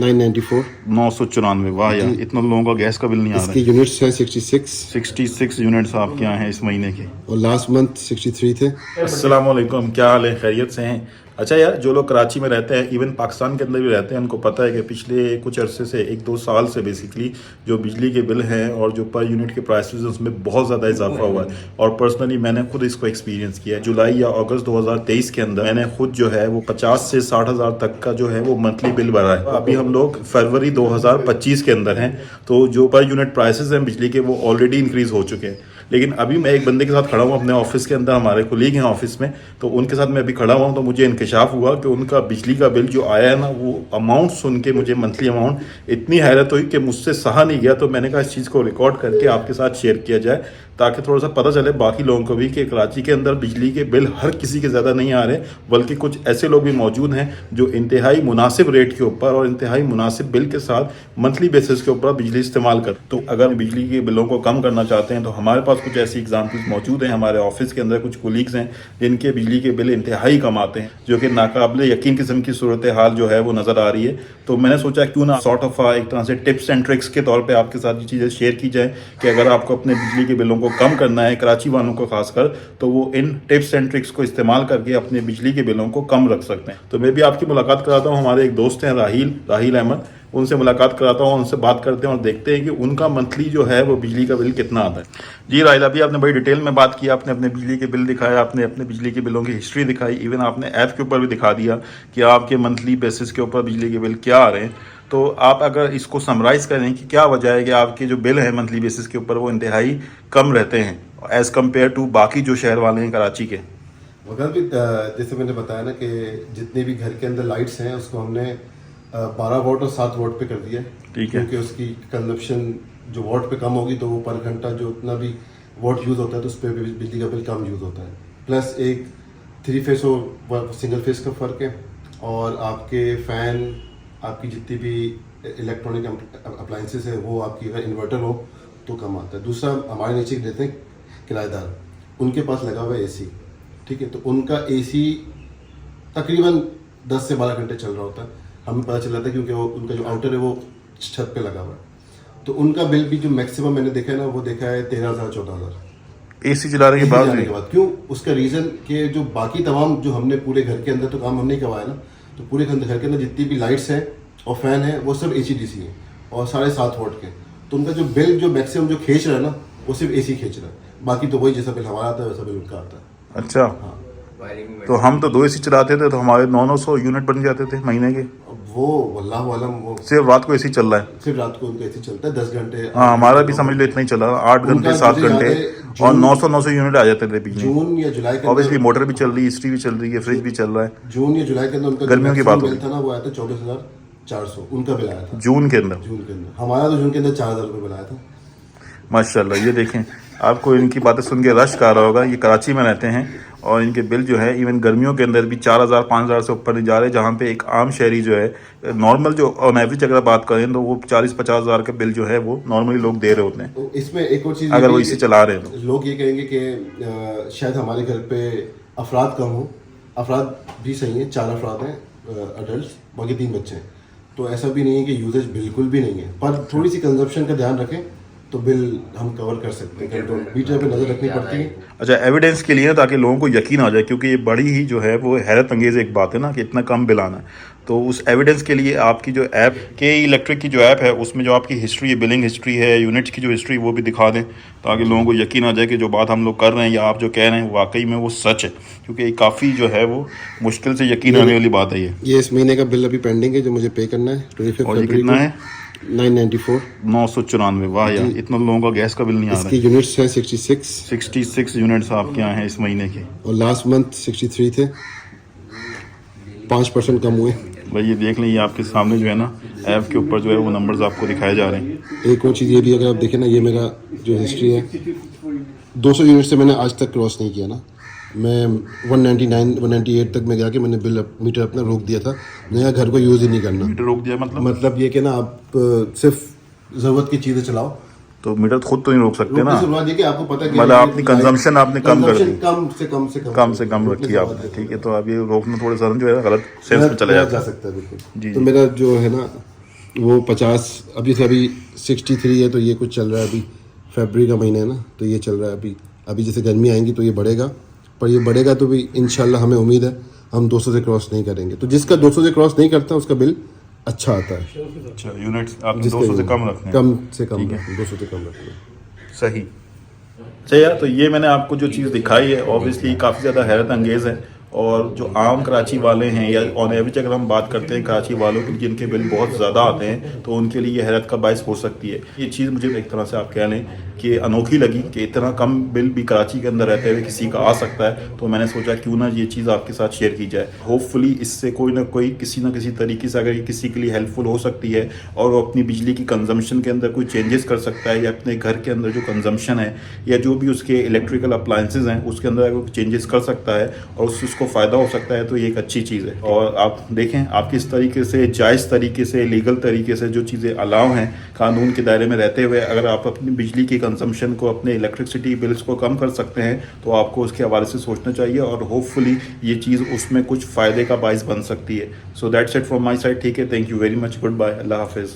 994। 994। वाह यार, इतना लोगों का गैस का बिल नहीं आ रहा इसके है। यूनिट्स हैं 66 66 यूनिट्स आपके यहाँ हैं इस महीने के। और लास्ट मंथ 63 थे। अस्सलाम वालेकुम, क्या हाल है? खैरियत से हैं? अच्छा यार, जो लोग कराची में रहते हैं, इवन पाकिस्तान के अंदर भी रहते हैं, उनको पता है कि पिछले कुछ अरसे से 1-2 साल से बेसिकली जो बिजली के बिल हैं और जो पर यूनिट के प्राइसेस हैं उसमें बहुत ज़्यादा इजाफा हुआ है। और पर्सनली मैंने खुद इसको एक्सपीरियंस किया है। जुलाई या अगस्त 2023 के अंदर मैंने खुद जो है वो 50 से 60 हज़ार तक का जो है वो मंथली बिल भरा है। अभी हम लोग फरवरी 2025 के अंदर हैं, तो जो पर यूनिट प्राइसेस हैं बिजली के वो ऑलरेडी इंक्रीज़ हो चुके हैं। लेकिन अभी मैं एक बंदे के साथ खड़ा हूँ अपने ऑफिस के अंदर, हमारे कोलीग हैं ऑफिस में, तो उनके साथ मैं अभी खड़ा हुआ हूँ, तो मुझे इंकशाफ हुआ कि उनका बिजली का बिल जो आया है ना, वो अमाउंट सुन के मुझे मंथली अमाउंट इतनी हैरत हुई कि मुझसे सहा नहीं गया। तो मैंने कहा इस चीज़ को रिकॉर्ड करके आपके साथ शेयर किया जाए ताकि थोड़ा सा पता चले बाकी लोगों को भी कि कराची के अंदर बिजली के बिल हर किसी के ज़्यादा नहीं आ रहे, बल्कि कुछ ऐसे लोग भी मौजूद हैं जो इंतहाई मुनासिब रेट के ऊपर और इंतहाई मुनासिब बिल के साथ मंथली बेसिस के ऊपर बिजली इस्तेमाल कर। तो अगर बिजली के बिलों को कम करना चाहते हैं तो हमारे पास कुछ ऐसी एग्जाम्पल्स मौजूद हैं। हमारे ऑफिस के अंदर कुछ कोलीग्स हैं जिनके बिजली के बिल इंतहाई कम आते हैं, जो कि नाकाबिले यकीन किस्म की सूरत हाल जो है वो नज़र आ रही है। तो मैंने सोचा क्यों ना सॉर्ट ऑफ एक तरह से टिप्स एंड ट्रिक्स के तौर पे आपके साथ ये चीज़ें शेयर की जाए कि अगर आपको अपने बिजली के बिलों को कम करना है, कराची वालों को खासकर, तो वो इन टिप्स एंड ट्रिक्स को इस्तेमाल करके अपने बिजली के बिलों को कम रख सकते हैं। तो मैं भी आपकी मुलाकात कराता हूँ, हमारे एक दोस्त हैं राहील अहमद, उनसे मुलाकात कराता हूँ, उनसे बात करते हैं और देखते हैं कि उनका मंथली जो है वो बिजली का बिल कितना आता है। जी राहील, अभी आपने बड़ी डिटेल में बात की, आपने अपने बिजली के बिल दिखाया, आपने अपने बिजली के बिलों की हिस्ट्री दिखाई, इवन आपने ऐप के ऊपर भी दिखा दिया कि आपके मंथली बेसिस के ऊपर बिजली के बिल क्या आ रहे हैं। तो आप अगर इसको समराइज़ करें कि क्या वजह है कि आपके जो बिल हैं मंथली बेसिस के ऊपर वो इंतहाई कम रहते हैं एज़ कम्पेयर टू बाकी जो शहर वाले हैं कराची के। मगर भी जैसे मैंने बताया ना कि जितने भी घर के अंदर लाइट्स हैं उसको हमने 12 वोट और 7 वोट पे कर दिया है। ठीक है। क्योंकि उसकी कंजप्शन जो वोट पे कम होगी तो वो पर घंटा जो उतना भी वोट यूज़ होता है तो उस पर बिजली का बिल कम यूज़ होता है। प्लस एक 3 फेस और सिंगल फेस का फ़र्क है, और आपके फ़ैन, आपकी जितनी भी इलेक्ट्रॉनिक अप्लाइंसेस है वो आपकी अगर इन्वर्टर हो तो कम आता है। दूसरा, हमारे नीचे रहते हैं किराएदार, उनके पास लगा हुआ है एसी, ठीक है, तो उनका एसी तकरीबन 10 से 12 घंटे चल रहा होता है। हमें पता चल जाता है क्योंकि वो उनका जो आउटर है वो छत पे लगा हुआ है। तो उनका बिल भी जो मैक्सिमम मैंने देखा है ना, वो देखा है 13,000 14,000 एसी चलाने के बाद। क्यों? उसका रीज़न कि जो बाकी तमाम जो हमने पूरे घर के अंदर तो काम हमने करवाया ना, तो पूरे घर के अंदर जितनी भी लाइट्स हैं और फैन है वो सब AC/DC है और 7.5 वोट के। तो उनका जो बिल जो मैक्सिमम जो खींच रहा है ना, वो सिर्फ AC खींच रहा है, बाकी तो वही जैसा बिल हमारा आता है वैसा बिल उनका आता है। अच्छा। हाँ। तो हम तो 2 एसी चलाते थे तो हमारे 900 यूनिट बन जाते थे महीने के। वो वल्लाह आलम, वो सिर्फ रात को एसी चल रहा है। सिर्फ रात को उनका AC चलता है 10 घंटे। हाँ, हमारा भी समझ लो इतना ही चला, 8 घंटे 7 घंटे, और 900 यूनिट आ जाते थे बिजली। जून या जुलाई के ऑब्वियसली मोटर भी चल रही है, हिस्ट्री भी चल रही है, फ्रिज भी चल रहा है। जून या जुलाई के अंदर उनका गर्मियों की बात बिल था ना, वो आया था 24,400 उनका बिल आया था जून के अंदर। जून के अंदर। हमारा तो जून के अंदर 4,000 रुपये बिल आया था। माशाल्लाह, ये देखें, आपको इनकी बातें सुन के रश आ रहा होगा। ये कराची में रहते हैं और इनके बिल जो है इवन गर्मियों के अंदर भी 4,000 5,000 से ऊपर नहीं जा रहे, जहाँ पे एक आम शहरी जो है नॉर्मल जो ऑन एवरेज अगर बात करें तो वो 40-50 हज़ार का बिल जो है वो नॉर्मली लोग दे रहे होते हैं। तो इसमें एक और चीज़, अगर वो इसे चला रहे हैं तो लोग ये कहेंगे कि शायद हमारे घर पे अफराद कम हो। अफराद भी सही हैं, 4 अफराद हैं अडल्ट, बाकी 3 बच्चे हैं। तो ऐसा भी नहीं है कि यूजेज बिल्कुल भी नहीं है, पर थोड़ी सी कंजप्शन का ध्यान रखें तो बिल हम कवर कर सकते हैं। तो मीटर पे नज़र रखनी पड़ती है। अच्छा, एविडेंस के लिए ताकि लोगों को यकीन आ जाए, क्योंकि ये बड़ी ही जो है वो हैरत अंगेज़ एक बात है ना कि इतना कम बिल आना है। तो उस एविडेंस के लिए आपकी जो ऐप के इलेक्ट्रिक की जो ऐप है उसमें जो आपकी हिस्ट्री है, बिलिंग हिस्ट्री है, यूनिट्स की जो हिस्ट्री, वो भी दिखा दें ताकि लोगों को यकीन आ जाए कि जो बात हम लोग कर रहे हैं या आप जो कह रहे हैं वाकई में वो सच है। क्योंकि काफ़ी जो है वो मुश्किल से यकीन आने वाली बात है। ये इस महीने का बिल अभी पेंडिंग है जो मुझे पे करना है 25 और ये कितना है? 994। 994। वाह यार, इतना लोगों का गैस का बिल नहीं आ रहा इसकी है। यूनिट्स हैं 66 66 यूनिट्स आपके यहाँ हैं इस महीने के। और लास्ट मंथ 63 थे, 5% कम हुए। भाई ये देख लें, ये आपके सामने जो है ना ऐप के ऊपर जो है वो नंबर्स आपको दिखाए जा रहे हैं। एक और चीज़ ये भी, अगर आप देखें ना, ये मेरा जो हिस्ट्री है 200 यूनिट से मैंने आज तक क्रॉस नहीं किया ना। मैं 199 198 तक मैं गया कि मैंने बिल मीटर अपना रोक दिया था। नया घर को यूज़ ही नहीं करना। मीटर रोक दिया मतलब ये कि ना आप सिर्फ ज़रूरत की चीज़ें चलाओ। तो मीटर खुद तो नहीं रोक सकते ना, शुरुआत ये कि आपको पता है कि मतलब अपनी कंजम्पशन आपने कम कर दी, कम से कम रखी आपने, ठीक है। तो अब ये रोकना थोड़ा सा जो है गलत सेंस में चला जा जाता है। सकता है बिल्कुल। जी तो मेरा जो है ना वो 50 अभी से अभी 63 है, तो ये कुछ चल रहा है अभी फरवरी का महीना है ना, तो ये चल रहा है अभी जैसे गर्मी आएंगी तो ये बढ़ेगा, पर ये बढ़ेगा तो भी इंशाल्लाह हमें उम्मीद है हम 200 से क्रॉस नहीं करेंगे। तो जिसका 200 से क्रॉस नहीं करता उसका बिल अच्छा आता है। अच्छा, यूनिट्स आपने जिसका 200 से कम रखने हैं। कम से कम रखना, 200 से कम रखना। सही। अच्छा यार, तो ये मैंने आपको जो चीज़ दिखाई है ऑब्वियसली काफ़ी ज़्यादा हैरत अंगेज़ है, और जो आम कराची वाले हैं या ऑन एवरेज अगर हम बात करते हैं कराची वालों के जिनके बिल बहुत ज़्यादा आते हैं तो उनके लिए ये हैरत का बायस हो सकती है। ये चीज़ मुझे एक तरह से आप कह लें कि अनोखी लगी कि इतना कम बिल भी कराची के अंदर रहते हुए किसी का आ सकता है, तो मैंने सोचा क्यों ना ये चीज़ आपके साथ शेयर की जाए। होपफुली इससे कोई ना कोई किसी ना किसी तरीके से अगर ये किसी के लिए हेल्पफुल हो सकती है और वो अपनी बिजली की कंजम्पशन के अंदर कोई चेंजेस कर सकता है, या अपने घर के अंदर जो कंजम्पशन है या जो भी उसके इलेक्ट्रिकल अप्लायंसेज हैं उसके अंदर अगर चेंजेस कर सकता है और उससे उसको फ़ायदा हो सकता है, तो ये एक अच्छी चीज़ है। और आप देखें आप किस तरीके से जायज़ तरीके से लीगल तरीके से जो चीज़ें अलाउ हैं कानून के दायरे में रहते हुए अगर आप अपनी बिजली की कंजम्पशन को, अपने इलेक्ट्रिसिटी बिल्स को कम कर सकते हैं तो आपको उसके हवाले से सोचना चाहिए, और होपफुली ये चीज़ उसमें कुछ फ़ायदे का बायस बन सकती है। So that's it from my side. ठीक है, thank you very much, goodbye, अल्लाह हाफिज़।